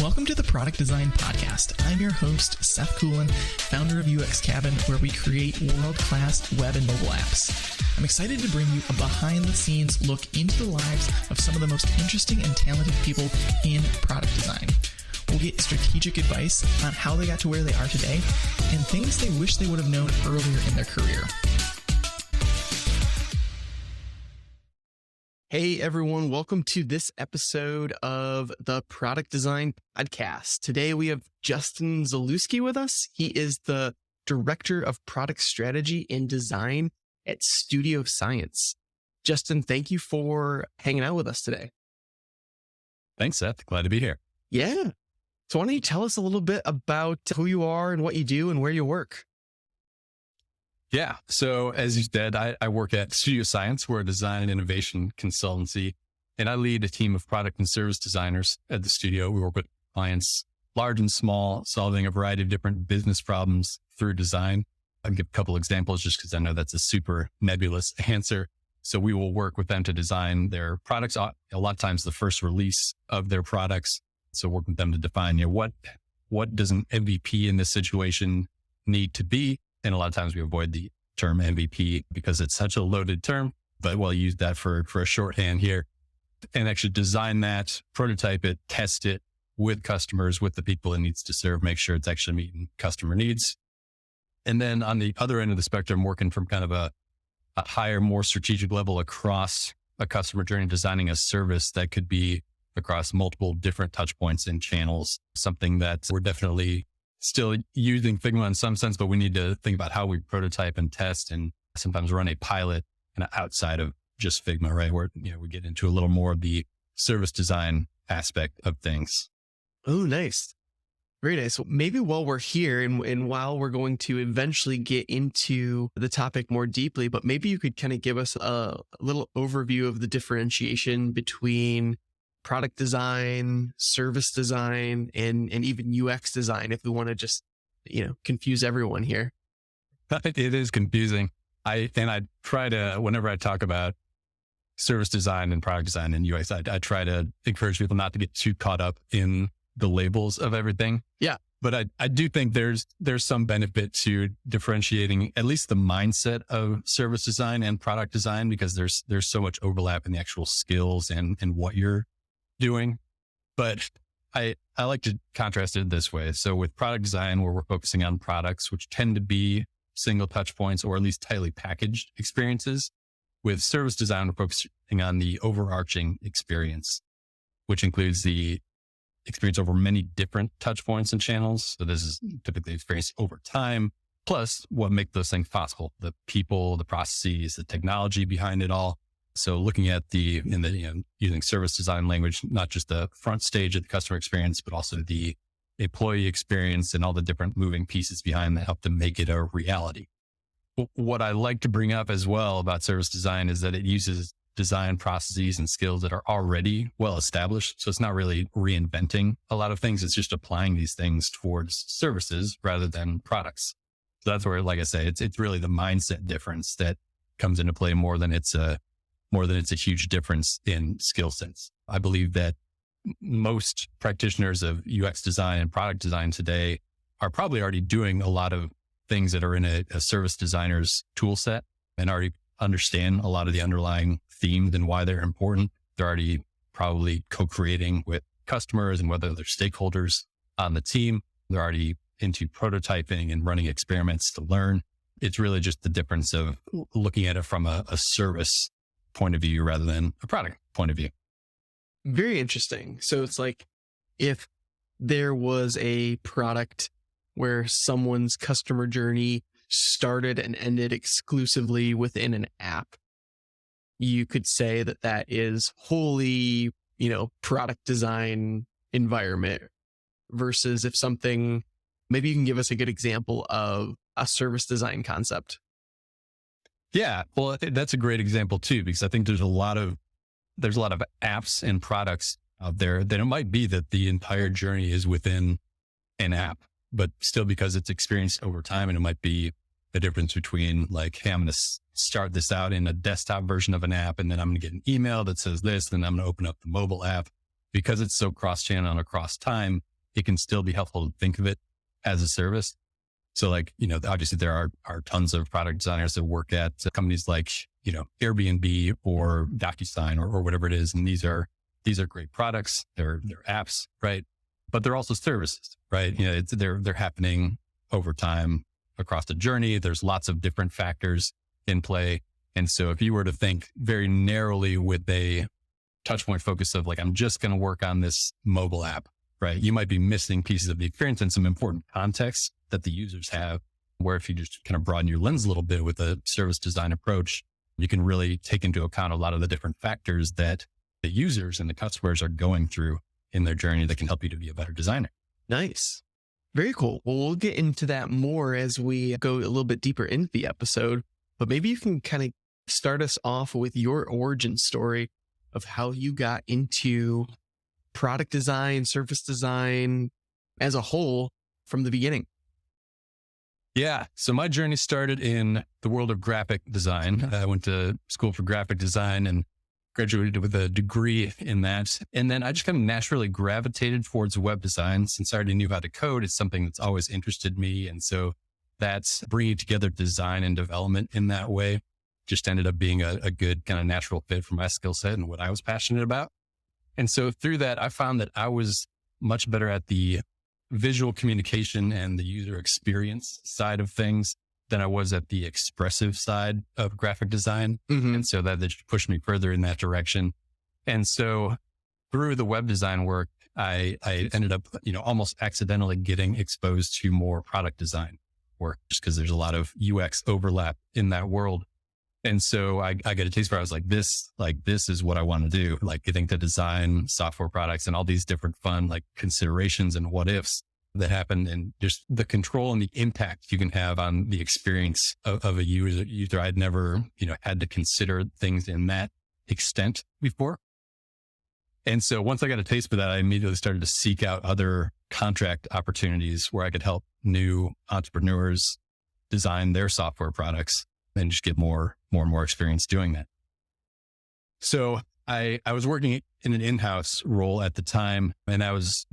Welcome to the Product Design Podcast. I'm your host, Seth Coelen, founder of UX Cabin, where we create world-class web and mobile apps. I'm excited to bring you a behind-the-scenes look into the lives of some of the most interesting and talented people in product design. We'll get strategic advice on how they got to where they are today and things they wish they would have known earlier in their career. Hey everyone, welcome to this episode of the Product Design Podcast. Today we have Justin Zalewski with us. He is the Director of Product Strategy and Design at Studio Science. Justin, thank you for hanging out with us today. Thanks, Seth. Glad to be here. Yeah. So why don't you tell us a little bit about who you are and what you do and where you work? Yeah. So as you said, I work at Studio Science. We're a design and innovation consultancy, and I lead a team of product and service designers at the studio. We work with clients, large and small, solving a variety of different business problems through design. I'll give a couple examples just because I know that's a super nebulous answer. So we will work with them to design their products. A lot of times the first release of their products. So work with them to define, what does an MVP in this situation need to be? And a lot of times we avoid the term MVP because it's such a loaded term, but we'll use that for a shorthand here and actually design that, prototype it, test it with customers, with the people it needs to serve, make sure it's actually meeting customer needs. And then on the other end of the spectrum, working from kind of a higher, more strategic level across a customer journey, designing a service that could be across multiple different touch points and channels, something that we're definitely still using Figma in some sense, but we need to think about how we prototype and test and sometimes run a pilot and outside of just Figma, right? Where, we get into a little more of the service design aspect of things. Oh, nice. Very nice. Well, maybe while we're here and while we're going to eventually get into the topic more deeply, but maybe you could kind of give us a little overview of the differentiation between product design, service design, and even UX design, if we want to just, confuse everyone here. It is confusing. I try to, whenever I talk about service design and product design and UX, I try to encourage people not to get too caught up in the labels of everything. Yeah. But I do think there's some benefit to differentiating at least the mindset of service design and product design, because there's so much overlap in the actual skills and what you're doing. But I like to contrast it this way. So with product design, where we're focusing on products, which tend to be single touch points or at least tightly packaged experiences. With service design, we're focusing on the overarching experience, which includes the experience over many different touch points and channels. So this is typically experience over time, plus what make those things possible: the people, the processes, the technology behind it all. So looking at using service design language, not just the front stage of the customer experience, but also the employee experience and all the different moving pieces behind that help to make it a reality. What I like to bring up as well about service design is that it uses design processes and skills that are already well established. So it's not really reinventing a lot of things. It's just applying these things towards services rather than products. So that's where, like I say, it's really the mindset difference that comes into play more than it's a huge difference in skill sets. I believe that most practitioners of UX design and product design today are probably already doing a lot of things that are in a service designer's tool set and already understand a lot of the underlying themes and why they're important. They're already probably co-creating with customers and whether they're stakeholders on the team. They're already into prototyping and running experiments to learn. It's really just the difference of looking at it from a service point of view rather than a product point of view. Very interesting. So it's like if there was a product where someone's customer journey started and ended exclusively within an app, you could say that is wholly, product design environment, versus if something, maybe you can give us a good example of a service design concept. Yeah, well, that's a great example too, because I think there's a lot of apps and products out there that it might be that the entire journey is within an app, but still because it's experienced over time, and it might be the difference between like, hey, I'm going to start this out in a desktop version of an app, and then I'm going to get an email that says this, then I'm going to open up the mobile app. Because it's so cross-channel and across time, it can still be helpful to think of it as a service. So like, obviously there are tons of product designers that work at companies like, Airbnb or DocuSign or whatever it is. And these are great products. They're apps, right? But they're also services, right? They're happening over time across the journey. There's lots of different factors in play. And so if you were to think very narrowly with a touch point focus of like, I'm just going to work on this mobile app, right? You might be missing pieces of the experience and some important context that the users have, where if you just kind of broaden your lens a little bit with a service design approach, you can really take into account a lot of the different factors that the users and the customers are going through in their journey that can help you to be a better designer. Nice. Very cool. Well, we'll get into that more as we go a little bit deeper into the episode, but maybe you can kind of start us off with your origin story of how you got into product design, service design as a whole from the beginning. Yeah. So my journey started in the world of graphic design. I went to school for graphic design and graduated with a degree in that. And then I just kind of naturally gravitated towards web design. Since I already knew how to code, it's something that's always interested me. And so that's bringing together design and development in that way just ended up being a good kind of natural fit for my skill set and what I was passionate about. And so through that, I found that I was much better at the visual communication and the user experience side of things than I was at the expressive side of graphic design. Mm-hmm. And so that just pushed me further in that direction. And so through the web design work, I ended up, almost accidentally getting exposed to more product design work just because there's a lot of UX overlap in that world. And so I got a taste where I was like, this is what I want to do, like getting to design software products and all these different fun, like considerations and what ifs that happen and just the control and the impact you can have on the experience of a user. I'd never, had to consider things in that extent before. And so once I got a taste for that, I immediately started to seek out other contract opportunities where I could help new entrepreneurs design their software products and just get more and more experience doing that. So I was working in an in-house role at the time, and that was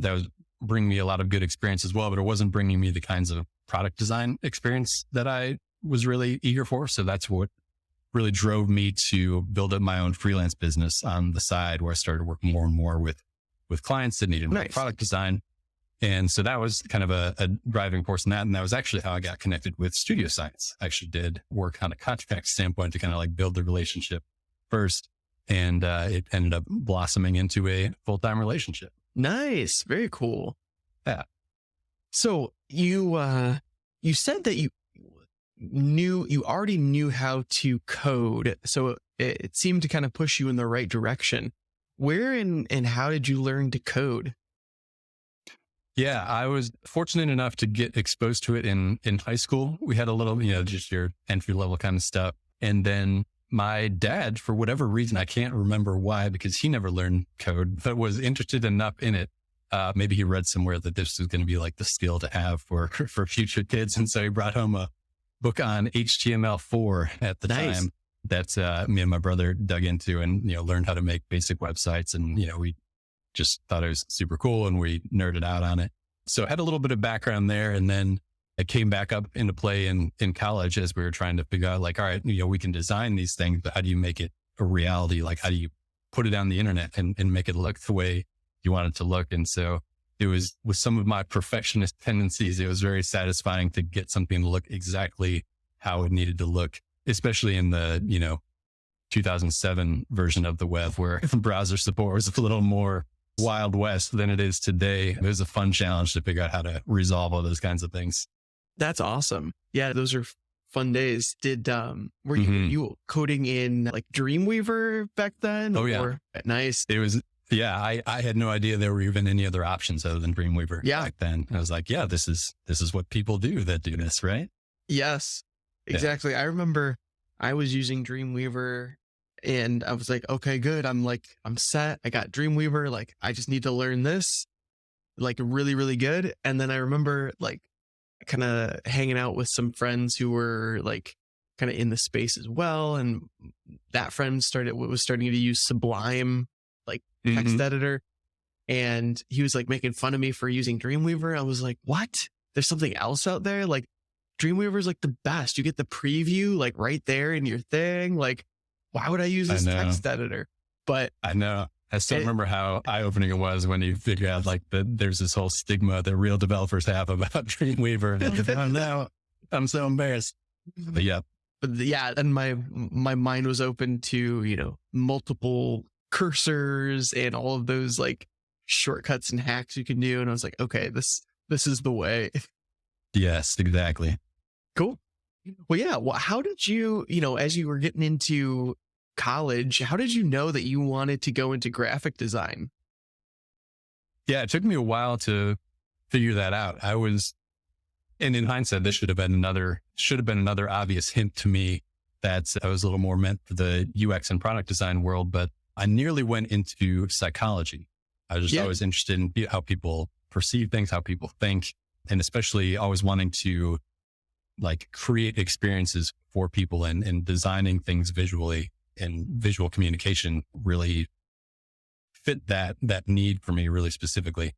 bringing me a lot of good experience as well, but it wasn't bringing me the kinds of product design experience that I was really eager for. So that's what really drove me to build up my own freelance business on the side, where I started working more and more with clients that needed Nice. product design. And so that was kind of a driving force in that. And that was actually how I got connected with Studio Science. I actually did work on a contract standpoint to kind of like build the relationship first. And it ended up blossoming into a full-time relationship. Nice. Very cool. Yeah. So you said that you already knew how to code. So it seemed to kind of push you in the right direction. Where and how did you learn to code? Yeah, I was fortunate enough to get exposed to it in high school. We had a little, just your entry level kind of stuff. And then my dad, for whatever reason, I can't remember why, because he never learned code, but was interested enough in it. Maybe he read somewhere that this was going to be like the skill to have for future kids. And so he brought home a book on HTML4 at the Nice. time that me and my brother dug into and, learned how to make basic websites. And, we just thought it was super cool and we nerded out on it. So I had a little bit of background there. And then it came back up into play in college as we were trying to figure out like, all right, we can design these things, but how do you make it a reality? Like, how do you put it on the internet and make it look the way you want it to look? And so it was, with some of my perfectionist tendencies, it was very satisfying to get something to look exactly how it needed to look, especially in the, 2007 version of the web, where browser support was a little more Wild West than it is today. It was a fun challenge to figure out how to resolve all those kinds of things. That's awesome. Yeah, those are fun days. Were you coding in like Dreamweaver back then? Oh, yeah. Nice. It was, yeah, I had no idea there were even any other options other than Dreamweaver back then. I was like, yeah, this is what people do that do this, right? Yes, exactly. I remember I was using Dreamweaver and I was like, okay, good. I'm set. I got Dreamweaver. Like, I just need to learn this, like really, really good. And then I remember like kind of hanging out with some friends who were like kind of in the space as well. And that friend was starting to use Sublime, like text editor. and he was like making fun of me for using Dreamweaver. I was like, what? There's something else out there? Like Dreamweaver is like the best. You get the preview like right there in your thing. Like, why would I use I this know. text editor? But I know. I still remember how eye-opening it was when you figure out like there's this whole stigma that real developers have about Dreamweaver. And I'm like, oh no, I'm so embarrassed. But yeah. But yeah, and my mind was open to, you know, multiple cursors and all of those like shortcuts and hacks you can do. And I was like, okay, this is the way. Yes, exactly. Cool. Well, yeah. Well, how did you, you know, as you were getting into college, how did you know that you wanted to go into graphic design? Yeah, it took me a while to figure that out. And in hindsight, this should have been another obvious hint to me that I was a little more meant for the UX and product design world, but I nearly went into psychology. I was just always interested in how people perceive things, how people think, and especially always wanting to like create experiences for people and designing things visually, and visual communication really fit that need for me really specifically.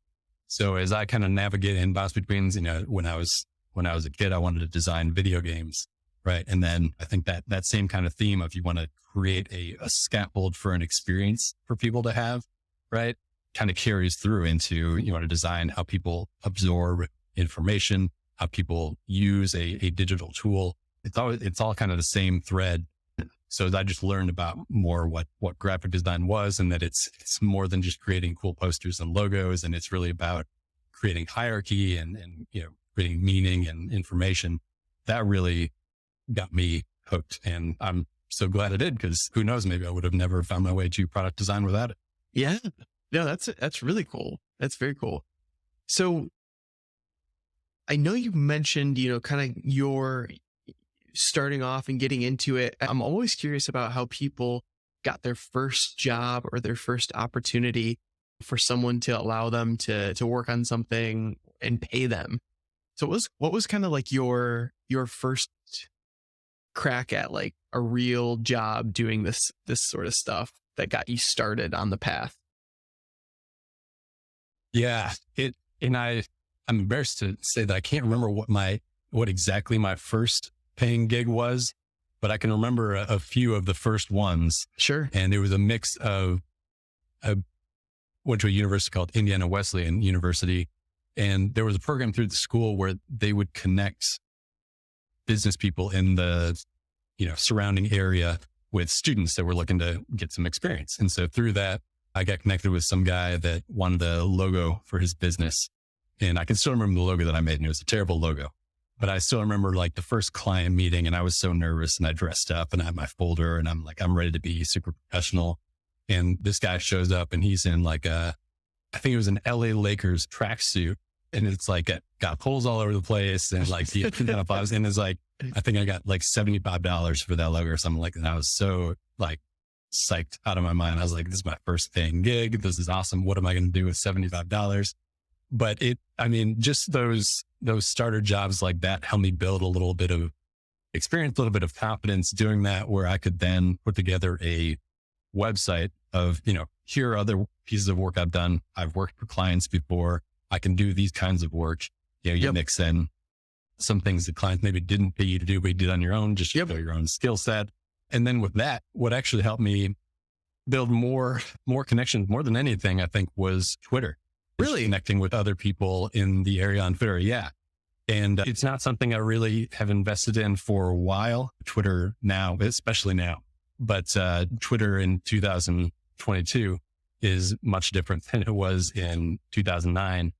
So as I kind of navigate and bounce between, you know, when I was a kid, I wanted to design video games. Right. And then I think that same kind of theme of you want to create a scaffold for an experience for people to have, right, kind of carries through into, you want to design how people absorb information, how people use a digital tool. It's all kind of the same thread. So I just learned about more what graphic design was, and that it's more than just creating cool posters and logos. And it's really about creating hierarchy and, you know, creating meaning and information. That really got me hooked. And I'm so glad I did, because who knows, maybe I would have never found my way to product design without it. Yeah. No, that's really cool. That's very cool. So I know you mentioned, you know, kind of your starting off and getting into it. I'm always curious about how people got their first job or their first opportunity for someone to allow them to work on something and pay them. So what was kind of like your first crack at like a real job doing this sort of stuff that got you started on the path? Yeah. I'm embarrassed to say that I can't remember what exactly my first paying gig was, but I can remember a few of the first ones. Sure. And it was a mix of, I went to a university called Indiana Wesleyan University, and there was a program through the school where they would connect business people in the, you know, surrounding area with students that were looking to get some experience. And so through that, I got connected with some guy that wanted a logo for his business. And I can still remember the logo that I made, and it was a terrible logo. But I still remember like the first client meeting, and I was so nervous, and I dressed up and I had my folder, and I'm like, I'm ready to be super professional. And this guy shows up, and he's in like I think it was an LA Lakers tracksuit, and it's like got holes all over the place. And like, and it's like, I think I got like $75 for that logo or something like that. And I was so like psyched out of my mind. I was like, this is my first paying gig. This is awesome. What am I going to do with $75? But just those starter jobs like that helped me build a little bit of experience, a little bit of confidence doing that, where I could then put together a website of, you know, here are other pieces of work I've done. I've worked for clients before. I can do these kinds of work. You know, you mix in some things that clients maybe didn't pay you to do, but you did on your own, just show your own skill set. And then with that, what actually helped me build more connections, more than anything, I think, was Twitter. Really connecting with other people in the area on Twitter. Yeah. And it's not something I really have invested in for a while. Twitter now, especially now, but Twitter in 2022 is much different than it was in 2009.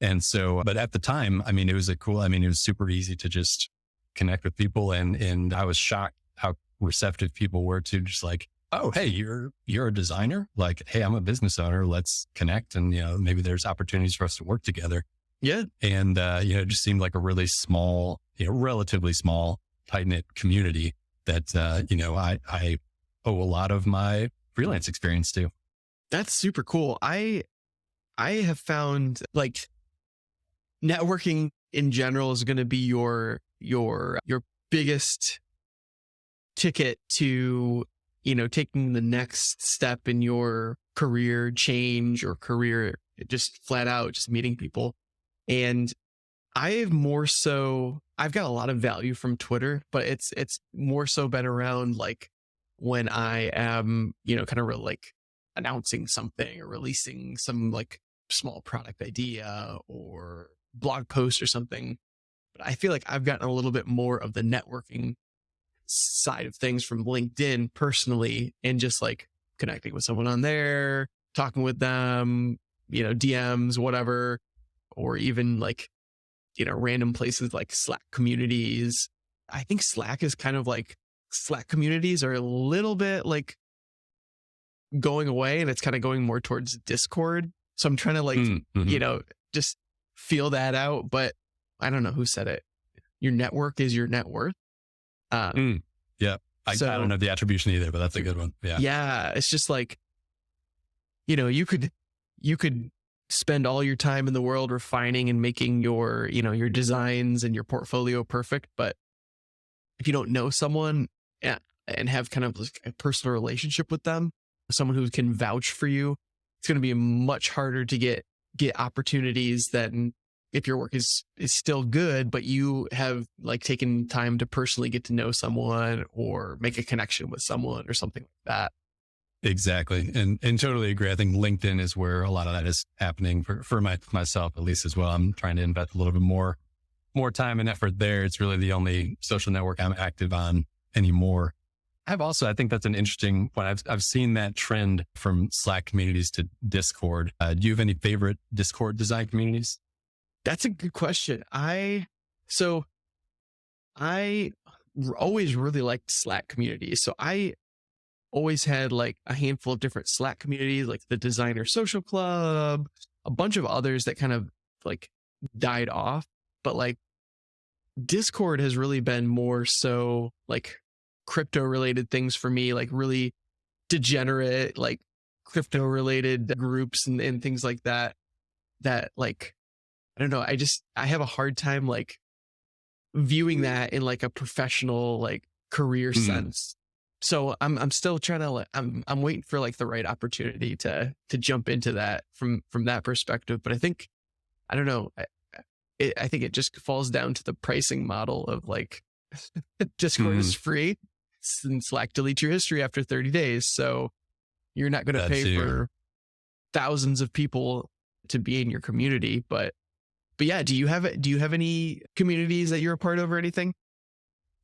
And so, but at the time, it was it was super easy to just connect with people. And I was shocked how receptive people were to just like, oh, hey, you're a designer. Like, hey, I'm a business owner. Let's connect. And, you know, maybe there's opportunities for us to work together. Yeah. And, it just seemed like a really small, relatively small, tight knit community that, I owe a lot of my freelance experience to. That's super cool. I have found like networking in general is going to be your biggest ticket to, you know, taking the next step in your career change or career just flat out just meeting people. And I've got a lot of value from Twitter, but it's more so been around like when I am, kind of like announcing something or releasing some like small product idea or blog post or something. But I feel like I've gotten a little bit more of the networking side of things from LinkedIn personally, and just like connecting with someone on there, talking with them, DMs, whatever, or even like, random places like Slack communities. I think Slack communities are a little bit like going away, and it's kind of going more towards Discord. So I'm trying to like, just feel that out. But I don't know who said it. Your network is your net worth. Yeah. I don't know the attribution either, but that's a good one. Yeah. Yeah. It's just like, you could spend all your time in the world refining and making your designs and your portfolio perfect. But if you don't know someone and have kind of like a personal relationship with them, someone who can vouch for you, it's going to be much harder to get opportunities than if your work is still good, but you have like taken time to personally get to know someone or make a connection with someone or something like that. Exactly. And totally agree. I think LinkedIn is where a lot of that is happening for myself, at least as well. I'm trying to invest a little bit more time and effort there. It's really the only social network I'm active on anymore. I think that's an interesting one. I've seen that trend from Slack communities to Discord. Do you have any favorite Discord design communities? That's a good question. I always really liked Slack communities. So I always had like a handful of different Slack communities, like the Designer Social Club, a bunch of others that kind of like died off. But like Discord has really been more so like crypto related things for me, like really degenerate, like crypto related groups and things like that like, I don't know. I have a hard time like viewing that in like a professional, like career sense. So I'm still trying to I'm waiting for like the right opportunity to jump into that from that perspective. But I don't know. I think it just falls down to the pricing model of like Discord is free and Slack deletes your history after 30 days. So you're not going to pay for thousands of people to be in your community. But yeah, do you have any communities that you're a part of or anything?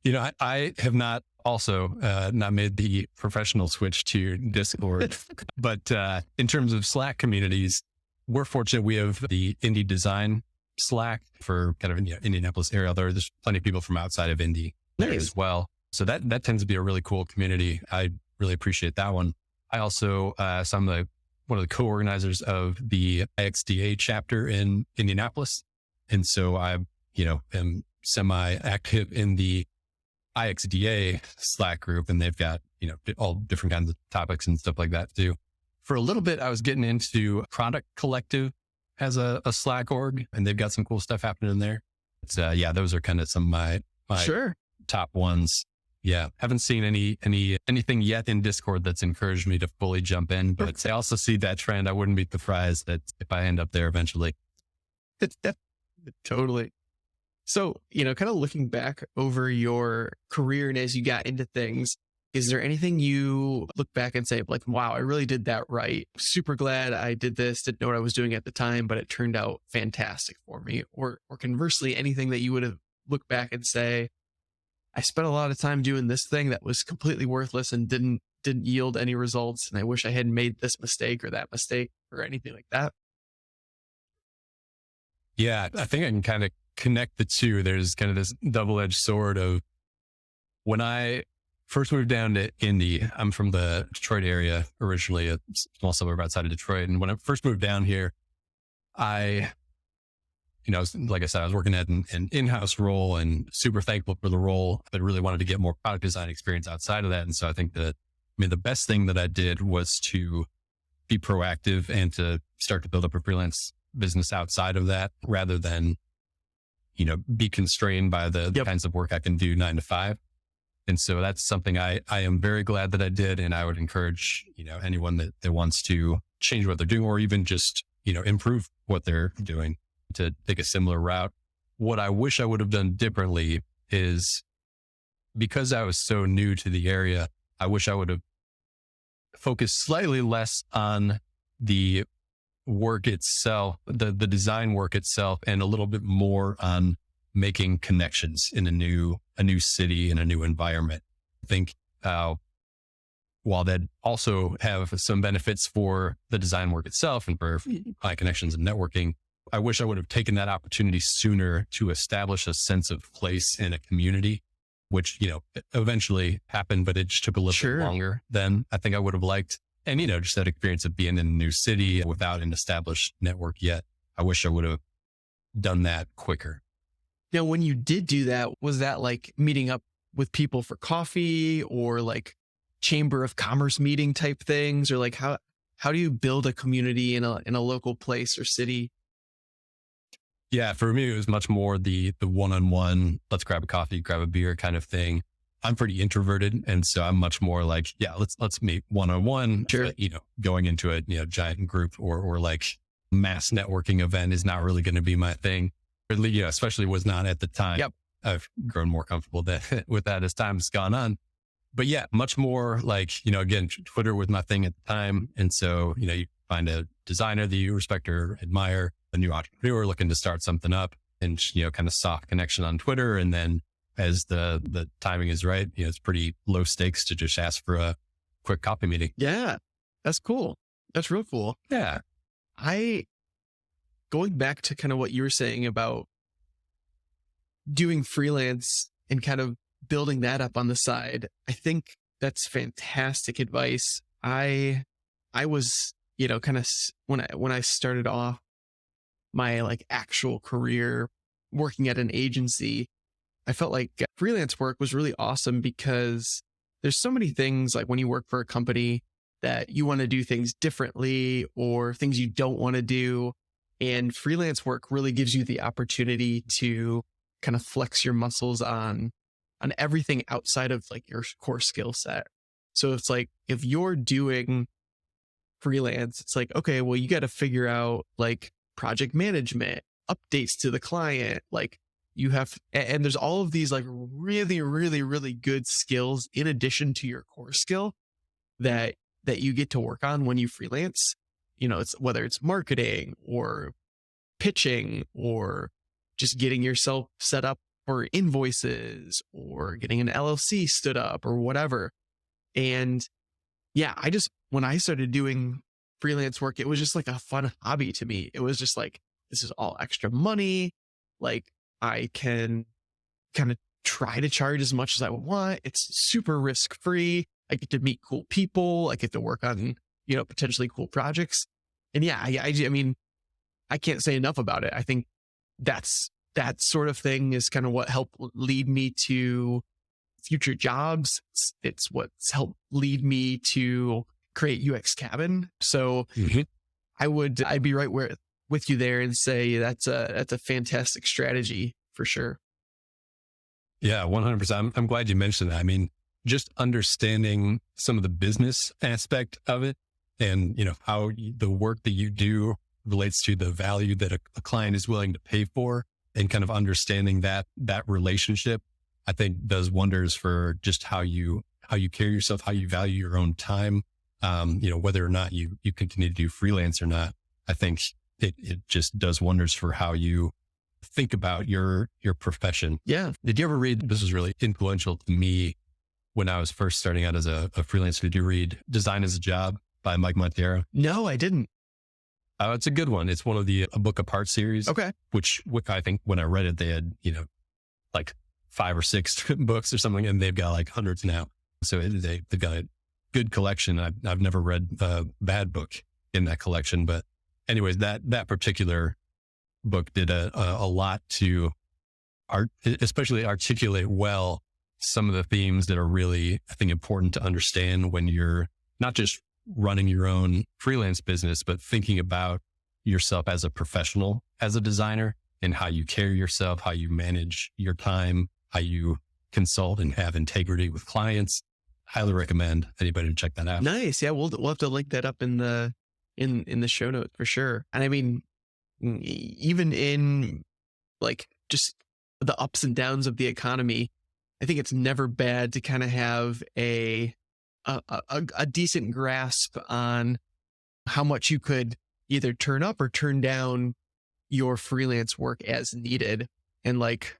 I have not not made the professional switch to Discord, but in terms of Slack communities, we're fortunate. We have the indie design Slack for kind of Indianapolis area. There's plenty of people from outside of Indy there as well. So that tends to be a really cool community. I really appreciate that one. I also, so I'm one of the co-organizers of the IXDA chapter in Indianapolis. And so I, am semi-active in the IXDA Slack group, and they've got, all different kinds of topics and stuff like that too. For a little bit, I was getting into Product Collective as a Slack org, and they've got some cool stuff happening in there. It's, those are kind of some of my top ones. Yeah. Haven't seen anything yet in Discord that's encouraged me to fully jump in, but I also see that trend. I wouldn't be surprised that if I end up there eventually. Totally. So, kind of looking back over your career and as you got into things, is there anything you look back and say like, wow, I really did that right. Super glad I did this, didn't know what I was doing at the time, but it turned out fantastic for me. Or conversely, anything that you would have looked back and say, I spent a lot of time doing this thing that was completely worthless and didn't yield any results. And I wish I hadn't made this mistake or that mistake or anything like that. Yeah, I think I can kind of connect the two. There's kind of this double-edged sword of when I first moved down to Indy. I'm from the Detroit area originally, a small suburb outside of Detroit. And when I first moved down here, like I said, I was working at an in-house role and super thankful for the role, but really wanted to get more product design experience outside of that. And so I think that, the best thing that I did was to be proactive and to start to build up a freelance business outside of that rather than, be constrained by the kinds of work I can do 9 to 5. And so that's something I am very glad that I did. And I would encourage, anyone that wants to change what they're doing or even just improve what they're doing to take a similar route. What I wish I would have done differently is, because I was so new to the area, I wish I would have focused slightly less on the work itself, the design work itself, and a little bit more on making connections in a new city, in a new environment. I think while that also have some benefits for the design work itself and for client connections and networking, I wish I would have taken that opportunity sooner to establish a sense of place in a community, which, eventually happened, but it just took a little bit longer than I think I would have liked. And, just that experience of being in a new city without an established network yet, I wish I would have done that quicker. Now, when you did do that, was that like meeting up with people for coffee or like chamber of commerce meeting type things? Or like how do you build a community in a local place or city? Yeah, for me, it was much more the one-on-one, let's grab a coffee, grab a beer kind of thing. I'm pretty introverted. And so I'm much more like, yeah, let's meet one-on-one. Sure. Going into a giant group or like mass networking event is not really going to be my thing. Especially was not at the time. Yep. I've grown more comfortable with that as time's gone on. But yeah, much more like, again, Twitter was my thing at the time. And so, you find a designer that you respect or admire, a new entrepreneur looking to start something up, and, kind of soft connection on Twitter. And then as the timing is right, it's pretty low stakes to just ask for a quick coffee meeting. Yeah, that's cool. That's real cool. Yeah. Going back to kind of what you were saying about doing freelance and kind of building that up on the side, I think that's fantastic advice. I was, kind of when I started off my like actual career working at an agency, I felt like freelance work was really awesome because there's so many things like when you work for a company that you want to do things differently or things you don't want to do. And freelance work really gives you the opportunity to kind of flex your muscles on everything outside of like your core skill set. So it's like, if you're doing freelance, it's like, okay, well, you got to figure out like project management, updates to the client, like you have, and there's all of these like really, really, really good skills in addition to your core skill that you get to work on when you freelance. It's whether it's marketing or pitching or just getting yourself set up for invoices or getting an LLC stood up or whatever. And yeah, when I started doing freelance work, it was just like a fun hobby to me. It was just like, this is all extra money. Like I can kind of try to charge as much as I want. It's super risk free. I get to meet cool people. I get to work on, potentially cool projects. And yeah, I mean, I can't say enough about it. I think that sort of thing is kind of what helped lead me to future jobs. It's what's helped lead me to create UX Cabin. So I'd be right with you there and say that's a fantastic strategy for sure. Yeah, 100%. I'm glad you mentioned that. I mean, just understanding some of the business aspect of it and, how the work that you do relates to the value that a client is willing to pay for, and kind of understanding that relationship, I think does wonders for just how you carry yourself, how you value your own time. Whether or not you continue to do freelance or not, I think it just does wonders for how you think about your profession. Yeah. Did you ever read, this was really influential to me when I was first starting out as a freelancer, did you read Design as a Job by Mike Monteiro? No, I didn't. It's a good one. It's one of the A Book Apart series. Okay. Which I think when I read it, they had, like 5 or 6 books or something, and they've got like hundreds now. So they've got a good collection. I've never read a bad book in that collection, but anyways, that particular book did a lot to especially articulate well some of the themes that are really, I think, important to understand when you're not just running your own freelance business, but thinking about yourself as a professional, as a designer, and how you carry yourself, how you manage your time, how you consult and have integrity with clients. Highly recommend anybody to check that out. Nice. Yeah. We'll have to link that up in the in the show notes for sure. And I mean, even in like just the ups and downs of the economy, I think it's never bad to kind of have a decent grasp on how much you could either turn up or turn down your freelance work as needed. And like,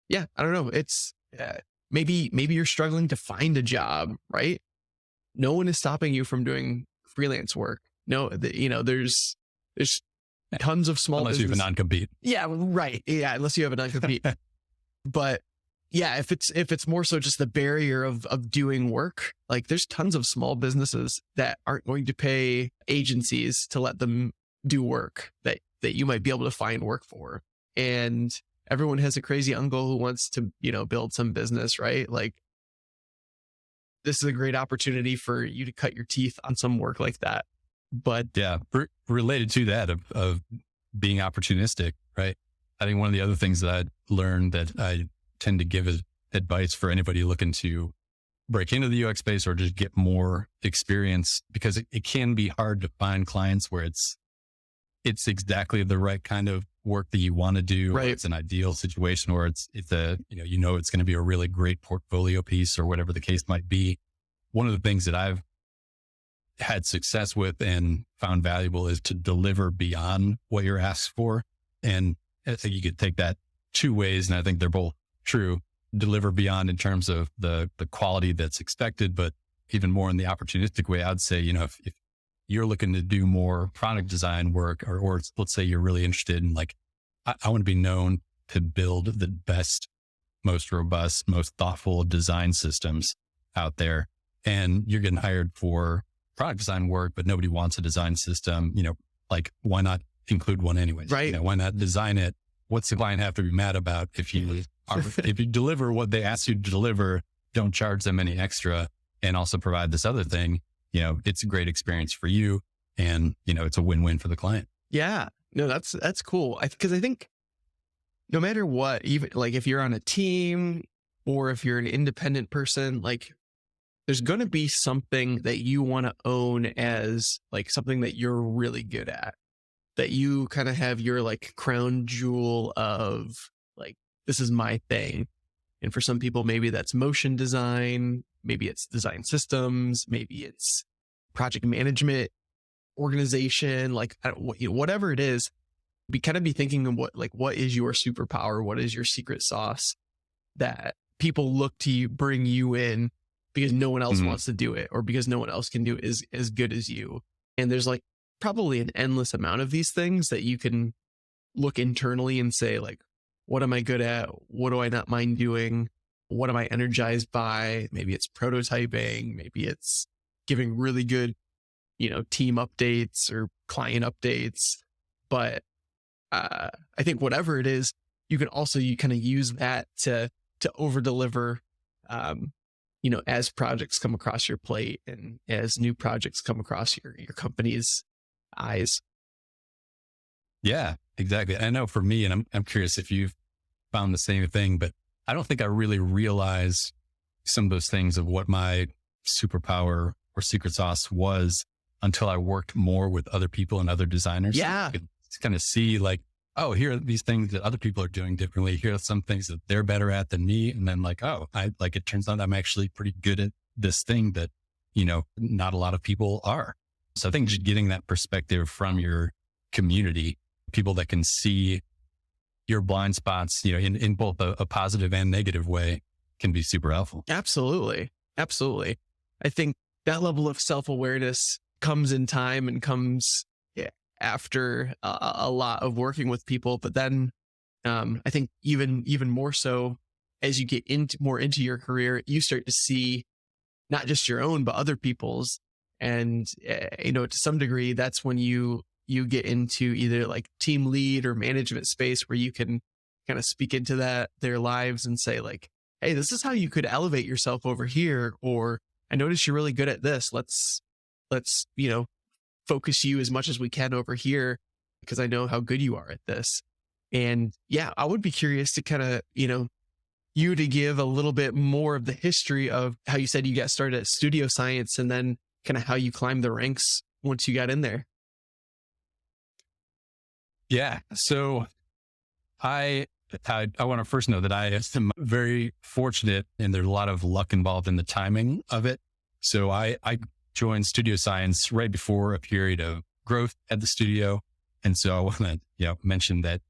yeah, I don't know. It's maybe you're struggling to find a job, right? No one is stopping you from doing freelance work. No, there's tons of small Unless you have a business. non-compete. Yeah, right. Yeah, unless you have a non-compete. But yeah, if it's more so just the barrier of doing work, like there's tons of small businesses that aren't going to pay agencies to let them do work that you might be able to find work for. And everyone has a crazy uncle who wants to, build some business, right? Like this is a great opportunity for you to cut your teeth on some work like that. But yeah, related to that of being opportunistic, right? I think one of the other things that I learned that I tend to give as advice for anybody looking to break into the UX space or just get more experience, because it can be hard to find clients where it's exactly the right kind of work that you want to do. Right. It's an ideal situation where it's it's going to be a really great portfolio piece or whatever the case might be. One of the things that I've had success with and found valuable is to deliver beyond what you're asked for. And I think you could take that two ways. And I think they're both true. Deliver beyond in terms of the quality that's expected, but even more in the opportunistic way, I'd say, if you're looking to do more product design work, or let's say you're really interested in like, I want to be known to build the best, most robust, most thoughtful design systems out there. And you're getting hired for product design work, but nobody wants a design system, like why not include one anyways? Right. Why not design it? What's the client have to be mad about if you deliver what they ask you to deliver, don't charge them any extra, and also provide this other thing, it's a great experience for you. And, it's a win-win for the client. yeah, no, that's cool. Because I think no matter what, even like if you're on a team or if you're an independent person, like there's going to be something that you want to own as like something that you're really good at, that you kind of have your like crown jewel of like, this is my thing. And for some people, maybe that's motion design, maybe it's design systems, maybe it's project management, organization, like whatever it is. Be thinking of what is your superpower? What is your secret sauce that people look to you, bring you in because no one else wants to do it, or because no one else can do it as good as you. And there's like probably an endless amount of these things that you can look internally and say like, what am I good at? What do I not mind doing? What am I energized by? Maybe it's prototyping. Maybe it's giving really good, team updates or client updates. But I think whatever it is, you can also, you kind of use that to over deliver, as projects come across your plate and as new projects come across your company's eyes. Yeah, exactly. I know for me, and I'm curious if you've found the same thing, but I don't think I really realized some of those things of what my superpower or secret sauce was until I worked more with other people and other designers. Yeah. I could kind of see like, oh, here are these things that other people are doing differently. Here are some things that they're better at than me. And then like, oh, it turns out I'm actually pretty good at this thing that, not a lot of people are. So I think just getting that perspective from your community, people that can see your blind spots, in both a positive and negative way, can be super helpful. Absolutely. Absolutely. I think that level of self-awareness comes in time and comes after a lot of working with people. But then I think even more so as you get more into your career, you start to see not just your own, but other people's. And, to some degree, that's when you get into either like team lead or management space where you can kind of speak into their lives and say like, hey, this is how you could elevate yourself over here. Or I notice you're really good at this. Let's, focus you as much as we can over here because I know how good you are at this. And yeah, I would be curious to kind of, you to give a little bit more of the history of how you said you got started at Studio Science and then kind of how you climbed the ranks once you got in there? Yeah. So I want to first know that I am very fortunate, and there's a lot of luck involved in the timing of it. So I joined Studio Science right before a period of growth at the studio. And so I want to, mention that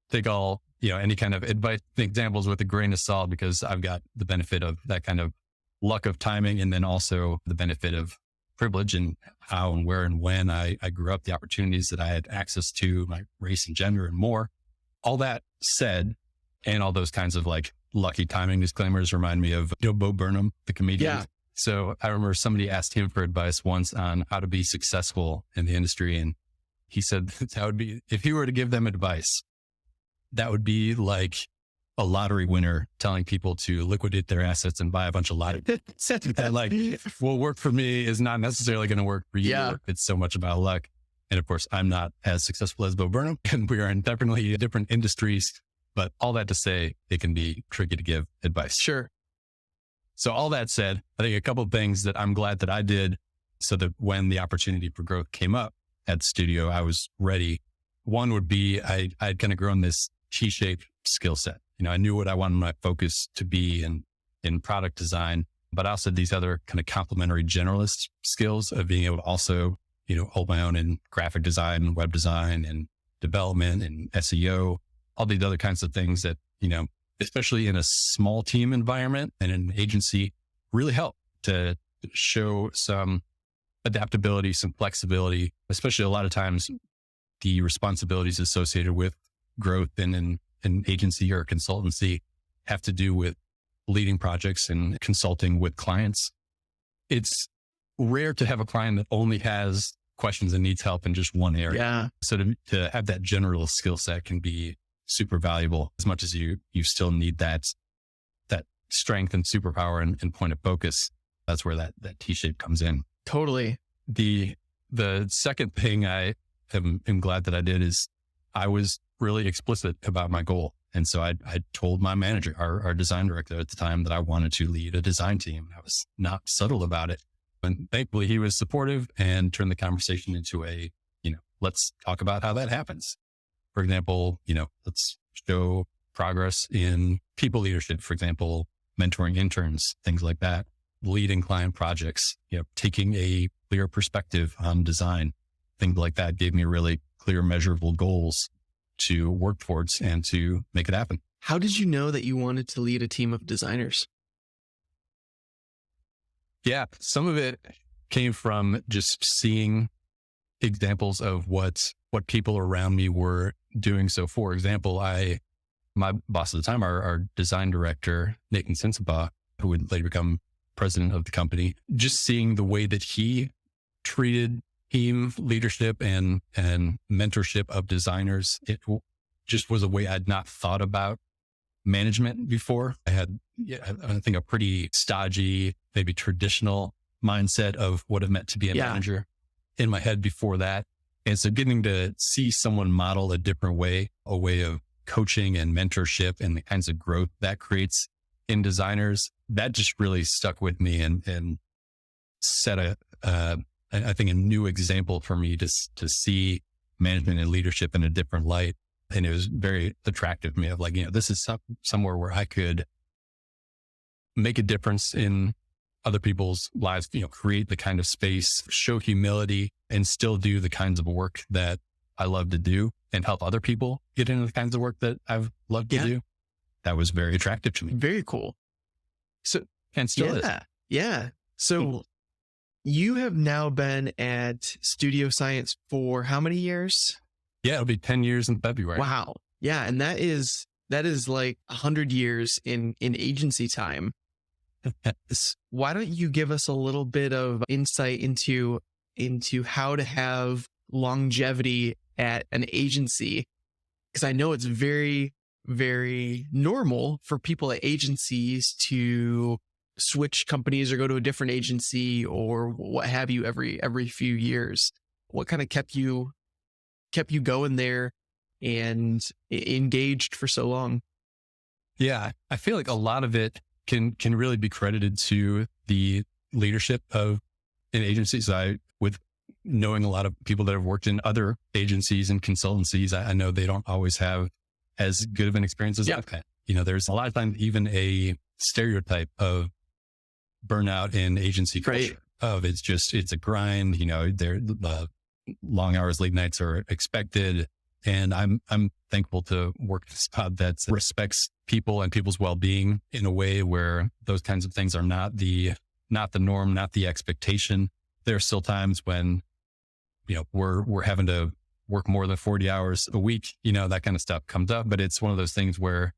take all, any kind of advice, examples with a grain of salt, because I've got the benefit of that kind of luck of timing. And then also the benefit of privilege and how and where and when I grew up, the opportunities that I had access to, my race and gender and more. All that said, and all those kinds of like lucky timing disclaimers remind me of Bo Burnham, the comedian. Yeah. So I remember somebody asked him for advice once on how to be successful in the industry. And he said that would be, if he were to give them advice, that would be like a lottery winner telling people to liquidate their assets and buy a bunch of lottery. That like will work for me is not necessarily going to work for you. Yeah. It's so much about luck. And of course, I'm not as successful as Bo Burnham, and we are in definitely different industries. But all that to say, it can be tricky to give advice. Sure. So all that said, I think a couple of things that I'm glad that I did so that when the opportunity for growth came up at the studio, I was ready. One would be I'd kind of grown this T-shaped skill set. I knew what I wanted my focus to be in product design, but I also had these other kind of complementary generalist skills of being able to also hold my own in graphic design and web design and development and SEO, all these other kinds of things that, especially in a small team environment and an agency, really help to show some adaptability, some flexibility, especially a lot of times the responsibilities associated with growth in an agency or a consultancy have to do with leading projects and consulting with clients. It's rare to have a client that only has questions and needs help in just one area. Yeah. So to have that general skill set can be super valuable, as much as you still need that strength and superpower and point of focus. That's where that T-shape comes in. Totally. The second thing I am glad that I did is I was really explicit about my goal. And so I told my manager, our design director at the time, that I wanted to lead a design team. I was not subtle about it. And thankfully he was supportive and turned the conversation into a, let's talk about how that happens. For example, let's show progress in people leadership, for example, mentoring interns, things like that, leading client projects, taking a clear perspective on design, things like that gave me really clear, measurable goals to work towards and to make it happen. How did you know that you wanted to lead a team of designers? Yeah, some of it came from just seeing examples of what people around me were doing. So for example, my boss at the time, our design director, Nathan Sensabaugh, who would later become president of the company, just seeing the way that he treated team leadership and mentorship of designers, it just was a way I'd not thought about management before. I had, I think, a pretty stodgy, maybe traditional mindset of what it meant to be a manager in my head before that. And so getting to see someone model a different way, a way of coaching and mentorship and the kinds of growth that creates in designers, that just really stuck with me and set I think a new example for me to see management and leadership in a different light. And it was very attractive to me of like, this is somewhere where I could make a difference in other people's lives, create the kind of space, show humility, and still do the kinds of work that I love to do and help other people get into the kinds of work that I've loved to do. That was very attractive to me. Very cool. So, and still is. Yeah. So you have now been at Studio Science for how many years? Yeah, it'll be 10 years in February. Wow. Yeah. And that is like 100 years in agency time. Why don't you give us a little bit of insight into how to have longevity at an agency? Because I know it's very, very normal for people at agencies to switch companies or go to a different agency or what have you every few years. What kind of kept you going there and engaged for so long? Yeah, I feel like a lot of it can really be credited to the leadership of an agency. So with knowing a lot of people that have worked in other agencies and consultancies, I know they don't always have as good of an experience as I've had. There's a lot of times even a stereotype of burnout in agency culture of it's a grind, the long hours, late nights are expected. And I'm thankful to work at a spot that respects people and people's well-being in a way where those kinds of things are not the norm, not the expectation. There are still times when, we're having to work more than 40 hours a week, that kind of stuff comes up, but it's one of those things where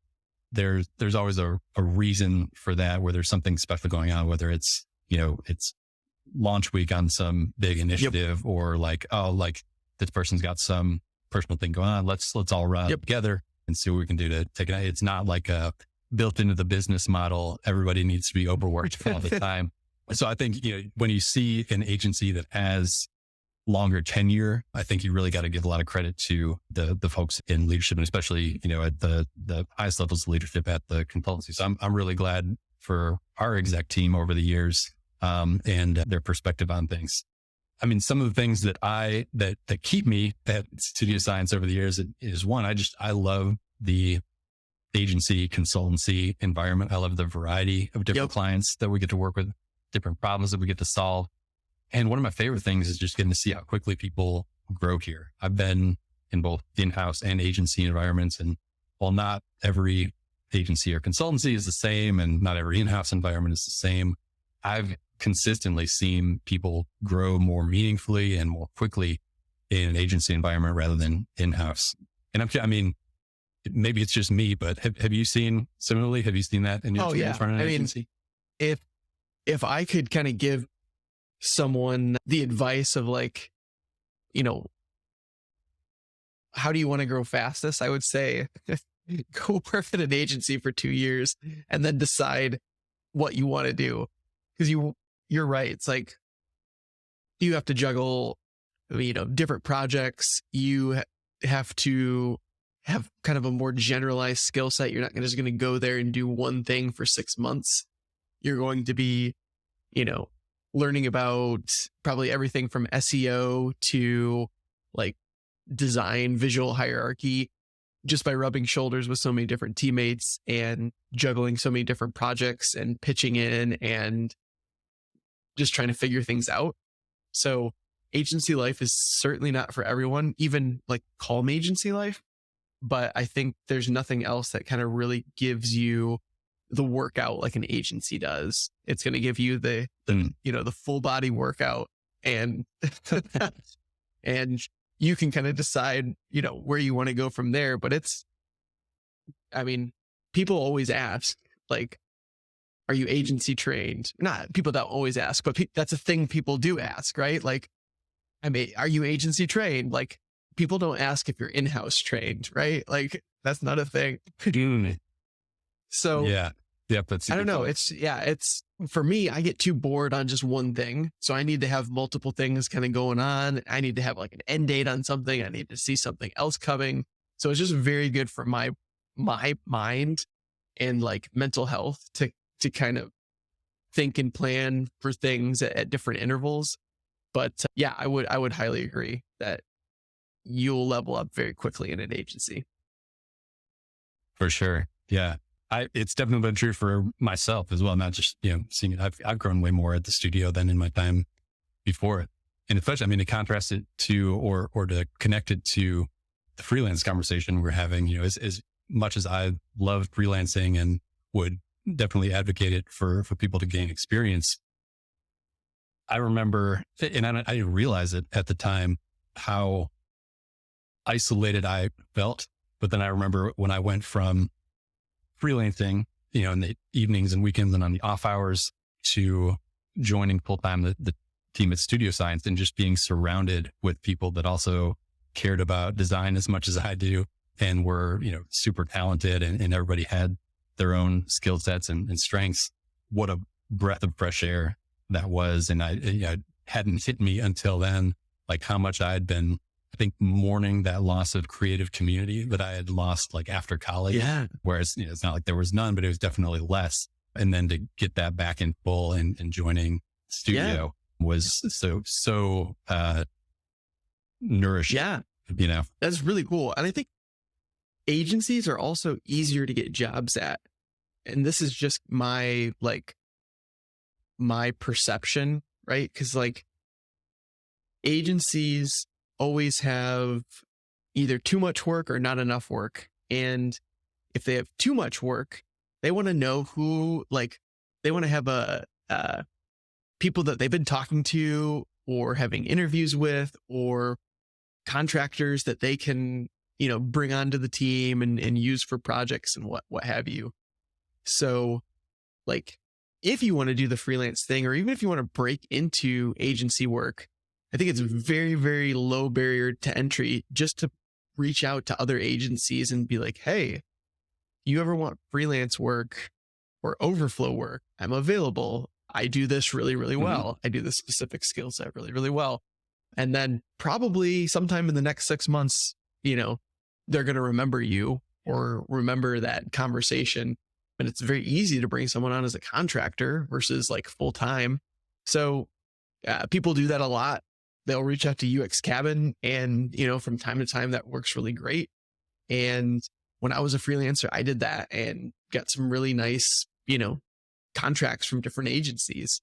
there's always a reason for that, where there's something special going on, whether it's, it's launch week on some big initiative or this person's got some personal thing going on. Let's all run together and see what we can do to take it out. It's not like built into the business model. Everybody needs to be overworked all the time. So I think, when you see an agency that has longer tenure, I think you really got to give a lot of credit to the folks in leadership, and especially, at the highest levels of leadership at the consultancy. So I'm really glad for our exec team over the years, and their perspective on things. I mean, some of the things that that keep me at Studio Science over the years is one, I love the agency consultancy environment. I love the variety of different clients that we get to work with, different problems that we get to solve. And one of my favorite things is just getting to see how quickly people grow here. I've been in both in-house and agency environments, and while not every agency or consultancy is the same and not every in-house environment is the same, I've consistently seen people grow more meaningfully and more quickly in an agency environment rather than in-house. And I mean, maybe it's just me, but have you seen similarly? Have you seen that in your experience running an agency? If I could kind of give someone the advice of how do you want to grow fastest? I would say go work at an agency for 2 years and then decide what you want to do. Because you're right. It's like you have to juggle, different projects. You have to have kind of a more generalized skill set. You're not just going to go there and do one thing for 6 months. You're going to be, learning about probably everything from SEO to design, visual hierarchy, just by rubbing shoulders with so many different teammates and juggling so many different projects and pitching in and just trying to figure things out. So agency life is certainly not for everyone, even calm agency life. But I think there's nothing else that kind of really gives you the workout like an agency does. It's going to give you the full body workout, and and you can kind of decide, where you want to go from there. But people always ask, are you agency trained? Not people don't always ask, but that's a thing people do ask, right? Are you agency trained? People don't ask if you're in-house trained, right? That's not a thing. So that's I don't know. It's for me, I get too bored on just one thing. So I need to have multiple things kind of going on. I need to have an end date on something. I need to see something else coming. So it's just very good for my mind and mental health to kind of think and plan for things at different intervals. But I would highly agree that you'll level up very quickly in an agency. For sure. Yeah. It's definitely been true for myself as well. Not just, seeing it. I've grown way more at the studio than in my time before it. And especially, to contrast it to, or to connect it to the freelance conversation we're having, as much as I love freelancing and would definitely advocate it for people to gain experience. I remember, and I didn't realize it at the time, how isolated I felt. But then I remember when I went from freelancing, in the evenings and weekends and on the off hours, to joining full-time the team at Studio Science and just being surrounded with people that also cared about design as much as I do and were, super talented, and everybody had their own skill sets and strengths. What a breath of fresh air that was. And I hadn't hit me until then, how much I had been, I think, mourning that loss of creative community that I had lost after college. Yeah. Whereas, it's not like there was none, but it was definitely less. And then to get that back in full and joining studio was so nourish, Yeah, you know? that's really cool. And I think agencies are also easier to get jobs at. And this is just my perception, right? Because like agencies always have either too much work or not enough work. And if they have too much work, they want to know who, like, they want to have people that they've been talking to or having interviews with, or contractors that they can, bring onto the team and use for projects and what have you. So like, if you want to do the freelance thing, or even if you want to break into agency work, I think it's very, very low barrier to entry just to reach out to other agencies and be like, hey, you ever want freelance work or overflow work? I'm available. I do this really, really well. I do this specific skill set really, really well. And then probably sometime in the next 6 months, they're going to remember you or remember that conversation. And it's very easy to bring someone on as a contractor versus like full time. So people do that a lot. They'll reach out to UX Cabin, and from time to time that works really great. And when I was a freelancer, I did that and got some really nice, contracts from different agencies.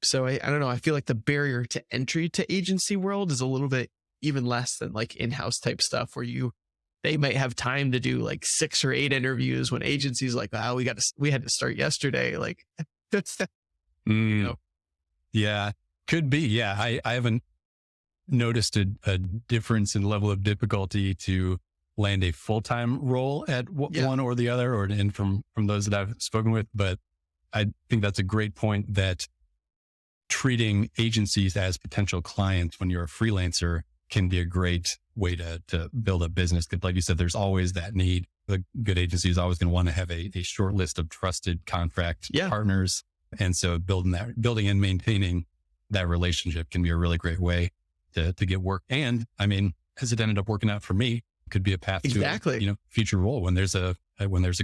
So I don't know. I feel like the barrier to entry to agency world is a little bit even less than like in-house type stuff where they might have time to do like 6 or 8 interviews when agencies like, oh, we had to start yesterday. Like that's, yeah, could be. Yeah. I haven't noticed a difference in level of difficulty to land a full-time role at one or the other, and from those that I've spoken with. But I think that's a great point, that treating agencies as potential clients when you're a freelancer can be a great way to build a business. Because like you said, there's always that need. The good agency is always going to want to have a short list of trusted contract partners. And so building and maintaining that relationship can be a really great way to get work. And I mean, as it ended up working out for me, could be a path to a, future role when there's a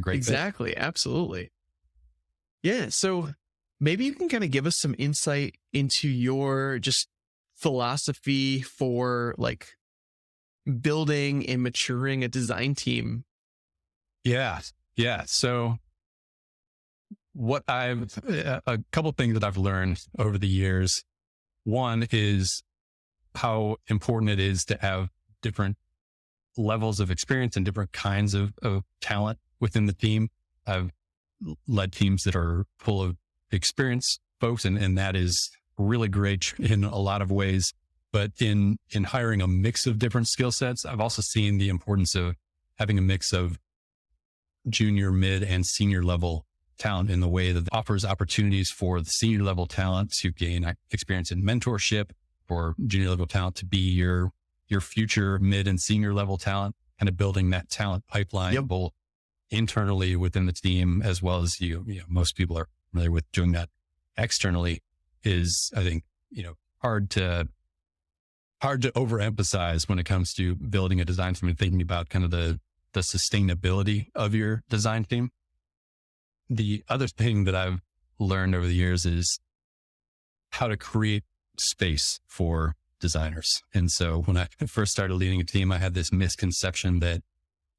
great exactly fit. Absolutely. Yeah. So maybe you can kind of give us some insight into your just philosophy for like building and maturing a design team. Yeah. So a couple things that I've learned over the years. One is how important it is to have different levels of experience and different kinds of talent within the team. I've led teams that are full of experienced folks, and that is really great in a lot of ways. But in hiring a mix of different skill sets, I've also seen the importance of having a mix of junior, mid, and senior level talent in the way that offers opportunities for the senior level talent to gain experience in mentorship, for junior level talent to be your future mid and senior level talent, kind of building that talent pipeline both internally within the team, as well as most people are familiar with doing that externally, is, I think, hard to overemphasize when it comes to building a design team and thinking about kind of the sustainability of your design team. The other thing that I've learned over the years is how to create space for designers. And so when I first started leading a team, I had this misconception that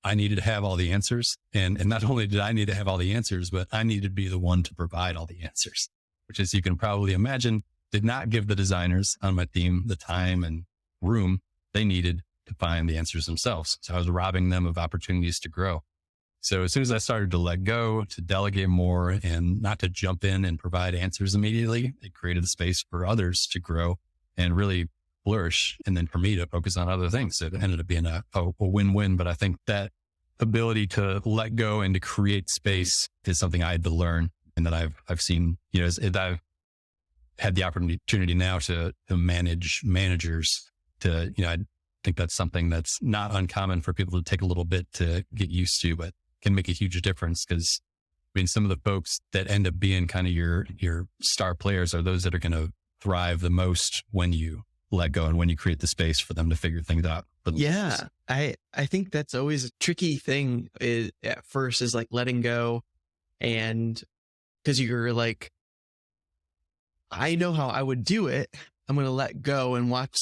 I needed to have all the answers. And not only did I need to have all the answers, but I needed to be the one to provide all the answers, which, as you can probably imagine, did not give the designers on my team the time and room they needed to find the answers themselves. So I was robbing them of opportunities to grow. So as soon as I started to let go, to delegate more, and not to jump in and provide answers immediately, it created the space for others to grow and really flourish. And then for me to focus on other things. So it ended up being a win-win. But I think that ability to let go and to create space is something I had to learn, and that I've seen, as I've had the opportunity now to manage managers, I think that's something that's not uncommon for people to take a little bit to get used to, but can make a huge difference. Because some of the folks that end up being kind of your star players are those that are going to thrive the most when you let go and when you create the space for them to figure things out. Yeah. I think that's always a tricky thing at first, is like letting go. And because you're like, I know how I would do it. I'm going to let go and watch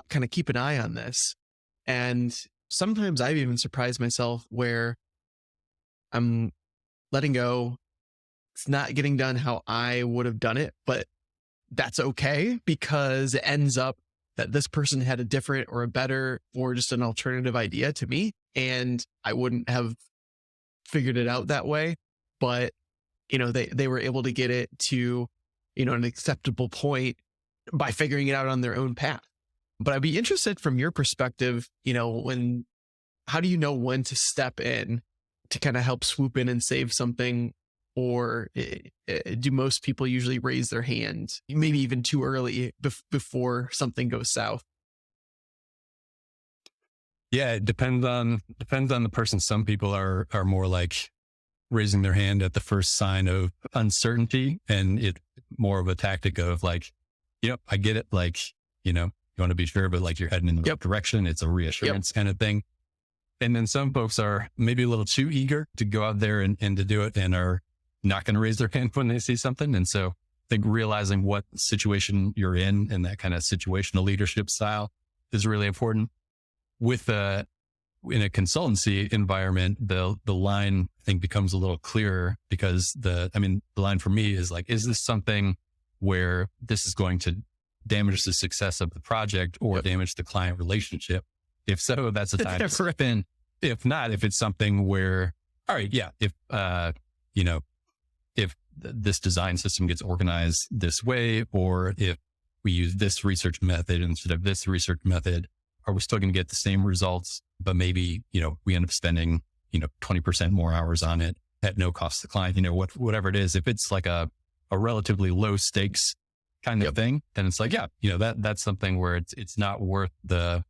kind of keep an eye on this. And sometimes I've even surprised myself where I'm letting go. It's not getting done how I would have done it, but that's okay because it ends up that this person had a different or a better or just an alternative idea to me. And I wouldn't have figured it out that way. But, they were able to get it to, an acceptable point by figuring it out on their own path. But I'd be interested from your perspective, how do you know when to step in to kind of help swoop in and save something? Or do most people usually raise their hand, maybe even too early before something goes south? Yeah, it depends on the person. Some people are more like raising their hand at the first sign of uncertainty, and it more of a tactic of like, yep, I get it. Like, you want to be sure, but like you're heading in the right direction. It's a reassurance kind of thing. And then some folks are maybe a little too eager to go out there and to do it, and are not going to raise their hand when they see something. And so I think realizing what situation you're in and that kind of situational leadership style is really important. In a consultancy environment, the line I think becomes a little clearer, because the line for me is like, is this something where this is going to damage the success of the project or damage the client relationship? If so, that's the time to step in. If not, if it's something where, all right, yeah, if this design system gets organized this way, or if we use this research method instead of this research method, are we still going to get the same results? But maybe, we end up spending, 20% more hours on it at no cost to the client, whatever it is. If it's like a relatively low stakes kind of thing, then it's like, that's something where it's not worth the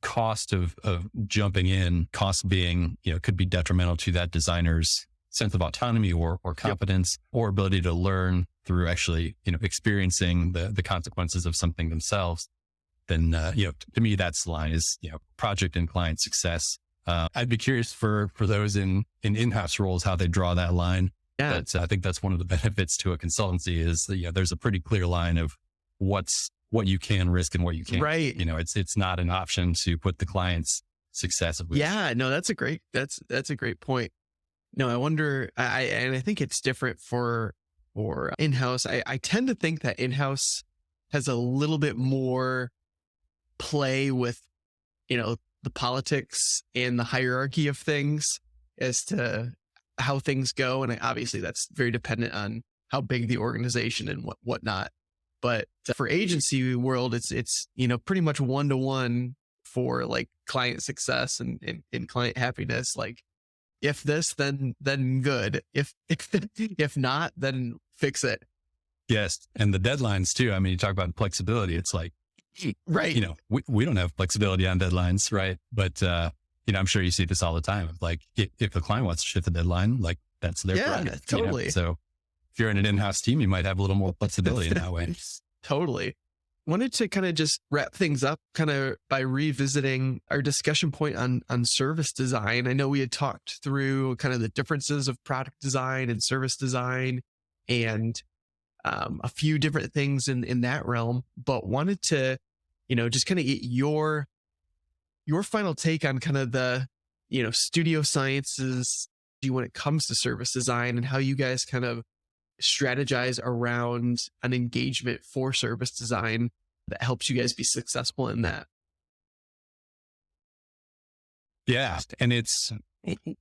cost of jumping in, cost being, could be detrimental to that designer's sense of autonomy or competence or ability to learn through actually, experiencing the consequences of something themselves. Then, to me, that's the line is, project and client success. I'd be curious for those in in-house roles, how they draw that line. Yeah. I think that's one of the benefits to a consultancy is, there's a pretty clear line of what you can risk and what you can't. Right. It's not an option to put the client's success at risk. Yeah, no, that's a great point. No, I wonder, and I think it's different for in-house. I tend to think that in-house has a little bit more play with, the politics and the hierarchy of things as to how things go. And obviously that's very dependent on how big the organization and whatnot. But for agency world, it's, pretty much 1-to-1 for like client success and client happiness. Like if this, then good. If not, then fix it. Yes. And the deadlines too. You talk about flexibility. It's like, right. We don't have flexibility on deadlines. Right. But, I'm sure you see this all the time. Like if the client wants to shift the deadline, like that's their prerogative. Totally. So if you're in an in-house team, you might have a little more flexibility in that way. Totally. Wanted to kind of just wrap things up kind of by revisiting our discussion point on service design. I know we had talked through kind of the differences of product design and service design and a few different things in that realm, but wanted to, just kind of get your final take on kind of the, studio sciences when it comes to service design and how you guys kind of strategize around an engagement for service design that helps you guys be successful in that. Yeah. And it's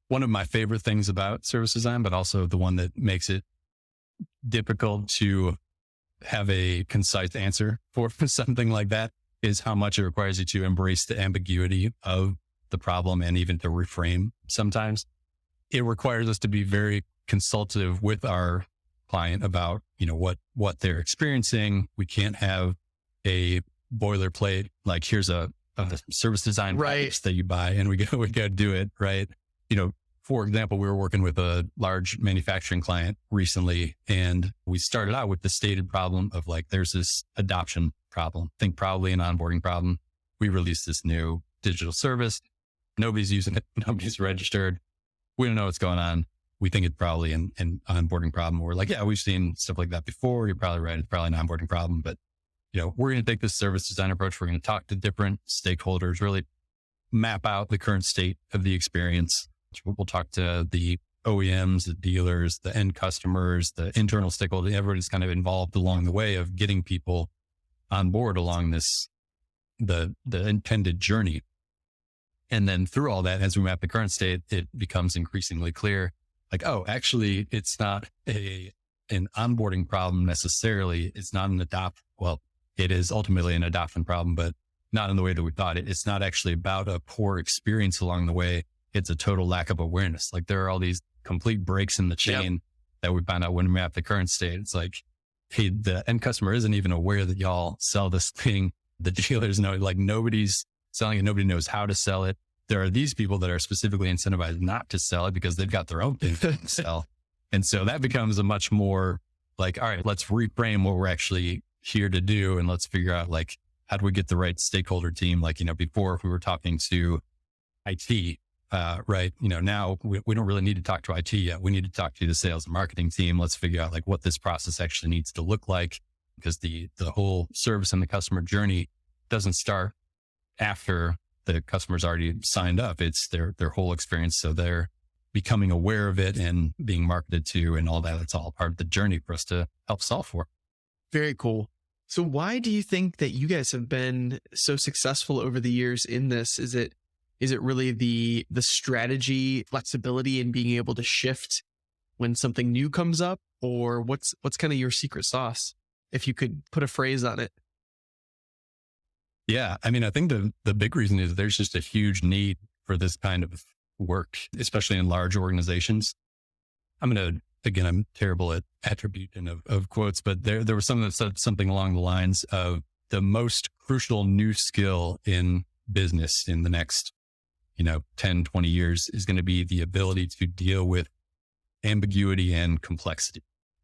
one of my favorite things about service design, but also the one that makes it difficult to have a concise answer for something like that is how much it requires you to embrace the ambiguity of the problem and even to reframe. Sometimes it requires us to be very consultative with our client about, what they're experiencing. We can't have a boilerplate, like here's a service design package that you buy and we go do it. Right. For example, we were working with a large manufacturing client recently, and we started out with the stated problem of like, there's this adoption problem, think probably an onboarding problem. We released this new digital service. Nobody's using it. Nobody's registered. We don't know what's going on. We think it's probably an onboarding problem. We're like, yeah, we've seen stuff like that before. You're probably right. It's probably an onboarding problem, but we're going to take this service design approach. We're going to talk to different stakeholders, really map out the current state of the experience. We'll talk to the OEMs, the dealers, the end customers, the internal stakeholders. Everybody's kind of involved along the way of getting people on board along the intended journey. And then through all that, as we map the current state, it becomes increasingly clear, like, oh, actually, it's not an onboarding problem necessarily. It's not it is ultimately an adoption problem, but not in the way that we thought it. It's not actually about a poor experience along the way. It's a total lack of awareness. Like there are all these complete breaks in the chain that we found out when we map the current state. It's like, hey, the end customer isn't even aware that y'all sell this thing. The dealers know, like nobody's selling it. Nobody knows how to sell it. There are these people that are specifically incentivized not to sell it because they've got their own thing to sell. And so that becomes a much more like, all right, let's reframe what we're actually here to do. And let's figure out like, how do we get the right stakeholder team? Like, before if we were talking to IT, right. Now we don't really need to talk to IT yet. We need to talk to the sales and marketing team. Let's figure out like what this process actually needs to look like, because the whole service and the customer journey doesn't start after the customer's already signed up. It's their whole experience. So they're becoming aware of it and being marketed to and all that. It's all part of the journey for us to help solve for. Very cool. So why do you think that you guys have been so successful over the years in this? Is it really the strategy, flexibility, and being able to shift when something new comes up? Or what's kind of your secret sauce, if you could put a phrase on it? Yeah. I mean, I think the big reason is there's just a huge need for this kind of work, especially in large organizations. I'm terrible at attribution of quotes, but there was someone that said something along the lines of the most crucial new skill in business in the next, 10, 20 years is going to be the ability to deal with ambiguity and complexity,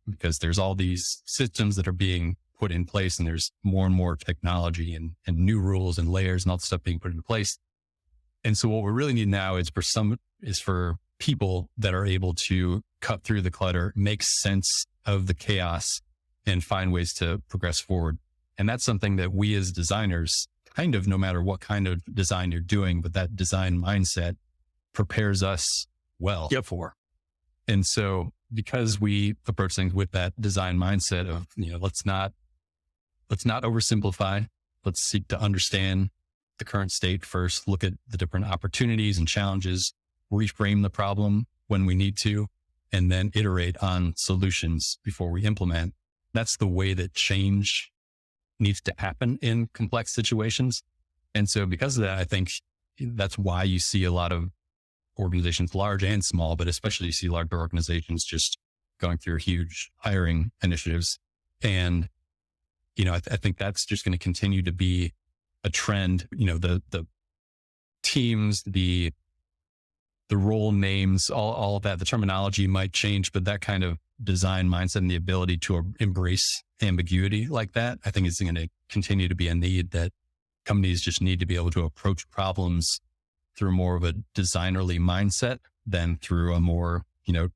because there's all these systems that are being put in place and there's more and more technology and new rules and layers and all the stuff being put in place. And so what we really need now is for people that are able to cut through the clutter, make sense of the chaos, and find ways to progress forward. And that's something that we as designers, kind of no matter what kind of design you're doing, but that design mindset prepares us well for. And so because we approach things with that design mindset of, let's not oversimplify. Let's seek to understand the current state first, look at the different opportunities and challenges, reframe the problem when we need to, and then iterate on solutions before we implement. That's the way that change needs to happen in complex situations. And so because of that, I think that's why you see a lot of organizations, large and small, but especially you see larger organizations just going through huge hiring initiatives. And, I think that's just going to continue to be a trend. The teams, the role names, all of that, the terminology might change, but that kind of design mindset and the ability to embrace ambiguity like that, I think is going to continue to be a need that companies just need to be able to approach problems through more of a designerly mindset than through a more,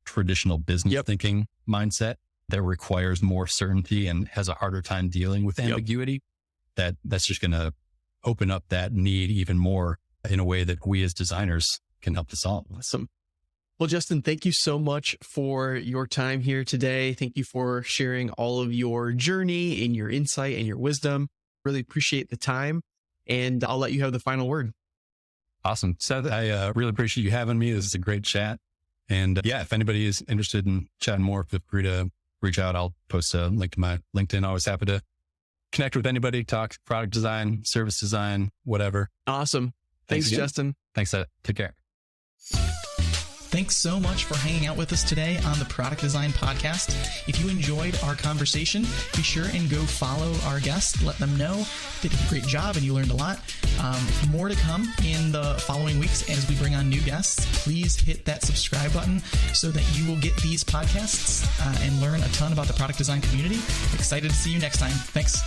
traditional business thinking mindset that requires more certainty and has a harder time dealing with ambiguity. That's just going to open up that need even more in a way that we as designers can help to solve. Awesome. Well, Justin, thank you so much for your time here today. Thank you for sharing all of your journey and your insight and your wisdom. Really appreciate the time, and I'll let you have the final word. Awesome. Seth, I really appreciate you having me. This is a great chat. And if anybody is interested in chatting more, feel free to reach out. I'll post a link to my LinkedIn. Always happy to connect with anybody, talk product design, service design, whatever. Awesome. Thanks Justin. Thanks, Seth. Take care. Thanks so much for hanging out with us today on the Product Design Podcast. If you enjoyed our conversation, be sure and go follow our guests. Let them know they did a great job and you learned a lot. More to come in the following weeks as we bring on new guests. Please hit that subscribe button so that you will get these podcasts and learn a ton about the product design community. Excited to see you next time. Thanks.